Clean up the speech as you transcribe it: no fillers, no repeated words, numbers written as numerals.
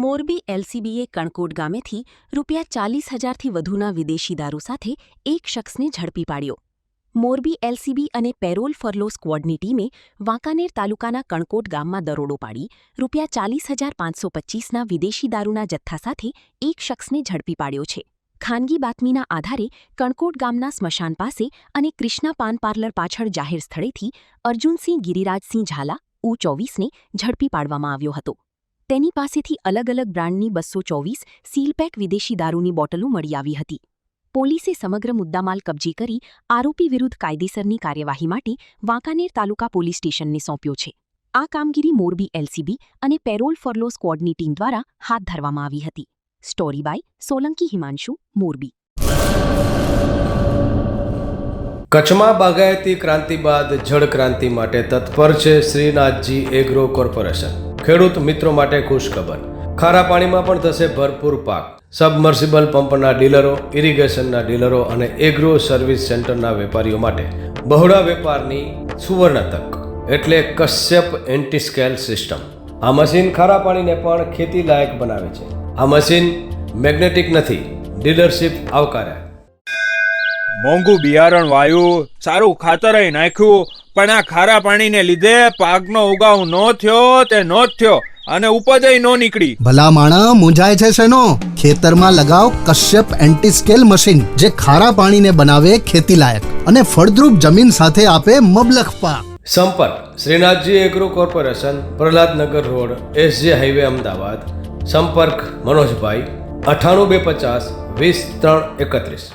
મોરબી એલસીબીએ કણકોટ ગામેથી ₹40,000થી વધુના વિદેશી દારૂ સાથે એક શખ્સને ઝડપી પાડ્યો. મોરબી એલસીબી અને પેરોલ ફરલો સ્ક્વોડની ટીમે વાંકાનેર તાલુકાના કણકોટ ગામમાં દરોડો પાડી ₹40,525ના વિદેશી દારૂના જથ્થા સાથે એક શખ્સને ઝડપી પાડ્યો છે. ખાનગી બાતમીના આધારે કણકોટ ગામના સ્મશાન પાસે અને ક્રિષ્ના પાન પાર્લર પાછળ જાહેર સ્થળેથી અર્જુનસિંહ ગિરિરાજસિંહ ઝાલા U24ને ઝડપી પાડવામાં આવ્યો હતો. તેની પાસેથી અલગ અલગ બ્રાન્ડની 224 સીલપેક વિદેશી દારૂની બોટલો મળી આવી હતી. પોલીસે સમગ્ર મુદ્દામાલ કબજે કરી આરોપી વિરુદ્ધ કાયદેસરની કાર્યવાહી માટે વાંકાનેર તાલુકા પોલીસ સ્ટેશનને સોંપ્યો છે. આ કામગીરી મોરબી એલસીબી અને પેરોલ ફરલો સ્ક્વોડની ટીમ દ્વારા હાથ ધરવામાં આવી હતી. Story by Solanki Himanshu, Morbi. કચ્છમાં બાગાયતી ક્રાંતિ બાદ જળ ક્રાંતિ માટે તત્પર છે શ્રીનાથજી એગ્રો કોર્પોરેશન. ખેડૂત મિત્રો માટે ખુશખબર, ખારા પાણીમાં પણ થશે ભરપૂર પાક. સબમર્સિબલ પંપના ડીલરો, ઇરિગેશનના ડીલરો અને એગ્રો સર્વિસ સેન્ટરના વેપારીઓ માટે બહોળા વેપારની સુવર્ણ તક એટલે કશ્યપ એન્ટીસ્કેલ સિસ્ટમ. આ મશીન ખારા પાણીને પણ ખેતી લાયક બનાવે છે. આ મશીન મેગ્નેટિક નથી, ડીલરશીપ આવકાર્યા. મોંઘું બિયારણ વાયું, સારું ખાતરય નાખ્યું, પણ આ ખારા પાણીને લીધે પાકનો ઉગાવ નો થયો તે નો જ થયો અને ઉપજય નો નીકળી. ભલા માણા મૂંઝાય છે શેનો? ખેતરમાં લગાવ કશ્યપ એન્ટીસ્કેલ મશીન, જે ખારા પાણીને બનાવે ખેતી લાયક અને ફળદ્રુપ જમીન સાથે આપે મબલખ પાક. સંપર્ક Shrinathji agro corporation, Prahlad Nagar road, SJ highway, Ahmedabad. સંપર્ક મનોજભાઈ 98 250 20 331.